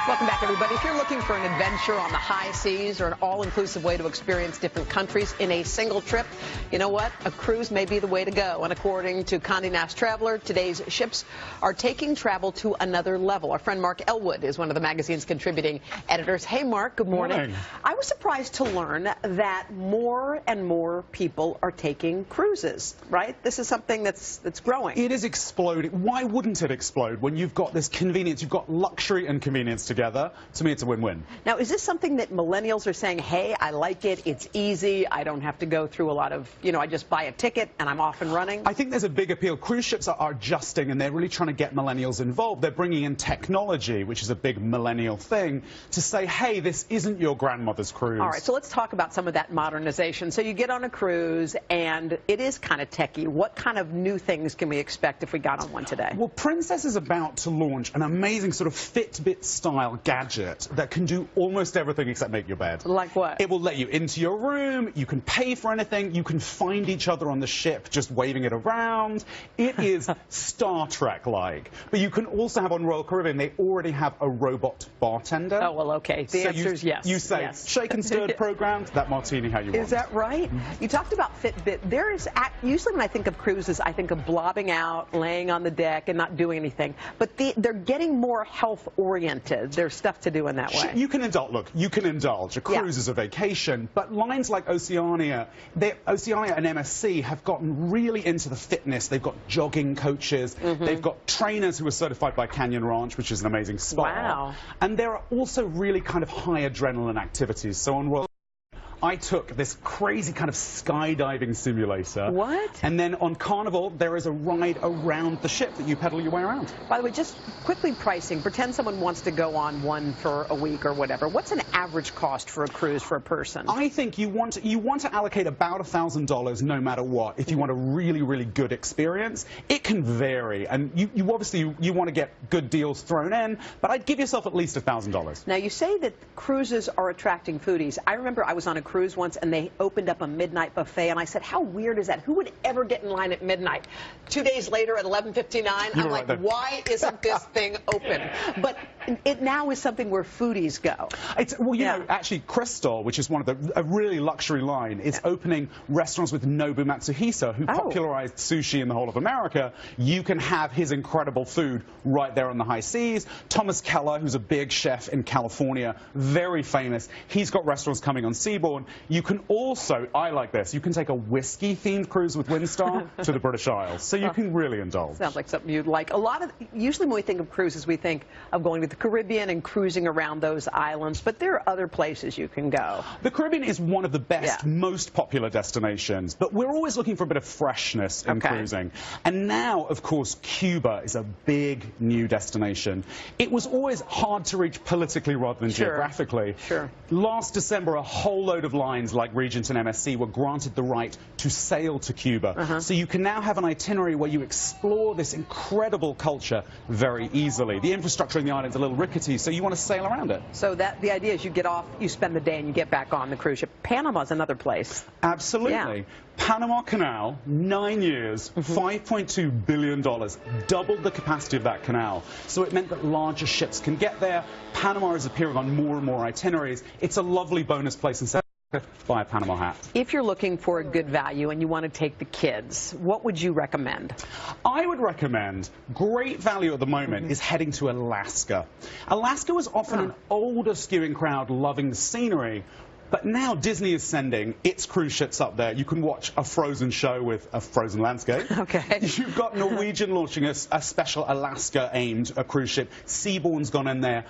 Welcome back, everybody. If you're looking for an adventure on the high seas or an all-inclusive way to experience different countries in a single trip, you know what? A cruise may be the way to go. And according to Condé Nast Traveler, today's ships are taking travel to another level. Our friend Mark Elwood is one of the magazine's contributing editors. Hey, Mark. Good morning. Morning. I was surprised to learn that more and more people are taking cruises, right? This is something that's growing. It is exploding. Why wouldn't it explode when you've got this convenience? You've got luxury and convenience together. To me, it's a win-win. Now, is this something that millennials are saying, hey, I like it, it's easy, I don't have to go through a lot of, I just buy a ticket and I'm off and running? I think there's a big appeal. Cruise ships are adjusting and they're really trying to get millennials involved. They're bringing in technology, which is a big millennial thing, to say, hey, this isn't your grandmother's cruise. All right, so let's talk about some of that modernization. So you get on a cruise and it is kind of techie. What kind of new things can we expect if we got on one today? Well, Princess is about to launch an amazing sort of Fitbit-style gadget that can do almost everything except make your bed. Like what? It will let you into your room, you can pay for anything, you can find each other on the ship just waving it around. It is Star Trek-like. But you can also have on Royal Caribbean, they already have a robot bartender. Oh, well, okay. The answer is yes. You say, yes. Shake and stirred programmed, that martini how you want. Is that right? You talked about Fitbit. There is, usually when I think of cruises, I think of blobbing out, laying on the deck and not doing anything. But they're getting more health-oriented. There's stuff to do in that way. You can indulge. Look, you can indulge. A cruise is a vacation, but lines like Oceania and MSC have gotten really into the fitness. They've got jogging coaches. They've got trainers who are certified by Canyon Ranch, which is an amazing spa. Wow. And there are also really kind of high adrenaline activities. So on Royal, I took this crazy kind of skydiving simulator. What? And then on Carnival, there is a ride around the ship that you pedal your way around. By the way, just quickly pricing. Pretend someone wants to go on one for a week or whatever. What's an average cost for a cruise for a person? I think you want to allocate about $1,000 no matter what if you want a really, really good experience. It can vary. And you obviously want to get good deals thrown in, but I'd give yourself at least $1,000. Now, you say that cruises are attracting foodies. I remember I was on a cruise once and they opened up a midnight buffet and I said, how weird is that? Who would ever get in line at midnight? 2 days later at 11:59, I'm like, why isn't this thing open? But it now is something where foodies go. Well, you know, actually Crystal, which is one of a really luxury line, is opening restaurants with Nobu Matsuhisa, who popularized sushi in the whole of America. You can have his incredible food right there on the high seas. Thomas Keller, who's a big chef in California, very famous. He's got restaurants coming on Seabourn. You can also, I like this, you can take a whiskey-themed cruise with Windstar to the British Isles. So you can really indulge. Sounds like something you'd like. Usually when we think of cruises, we think of going to the Caribbean and cruising around those islands, but there are other places you can go. The Caribbean is one of the best, most popular destinations, but we're always looking for a bit of freshness in cruising. And now, of course, Cuba is a big new destination. It was always hard to reach politically rather than geographically. Last December, a whole load of lines like Regent and MSC were granted the right to sail to Cuba. So you can now have an itinerary where you explore this incredible culture very easily. The infrastructure in the island's a little rickety, so you want to sail around it. So the idea is you get off, you spend the day, and you get back on the cruise ship. Panama's another place. Absolutely. Yeah. Panama Canal, 9 years, $5.2 billion, doubled the capacity of that canal. So it meant that larger ships can get there. Panama is appearing on more and more itineraries. It's a lovely bonus place in buy a Panama hat. If you're looking for a good value and you want to take the kids, what would you recommend? I would recommend, great value at the moment, is heading to Alaska. Alaska was often an older skewing crowd loving the scenery, but now Disney is sending its cruise ships up there. You can watch a Frozen show with a frozen landscape. You've got Norwegian launching a special Alaska-aimed cruise ship. Seabourn's gone in there.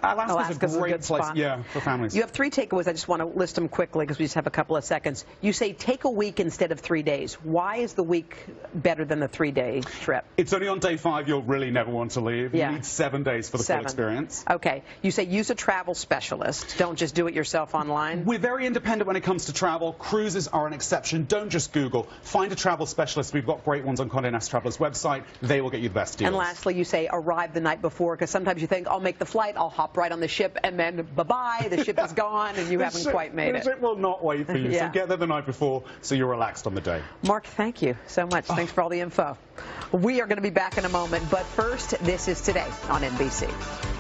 Alaska's a great place, for families. You have 3 takeaways. I just want to list them quickly because we just have a couple of seconds. You say take a week instead of 3 days. Why is the week better than the 3-day trip? It's only on day 5 you'll really never want to leave. You need 7 days for the full experience. Okay. You say use a travel specialist. Don't just do it yourself online. We're very independent when it comes to travel. Cruises are an exception. Don't just Google. Find a travel specialist. We've got great ones on Condé Nast Traveler's website. They will get you the best deals. And lastly, you say arrive the night before because sometimes you think, I'll make the flight, I'll hop right on the ship, and then bye-bye, the ship is gone, and you haven't quite made it. The ship will not wait for you, so get there the night before so you're relaxed on the day. Mark, thank you so much. Thanks for all the info. We are going to be back in a moment, but first, this is Today on NBC.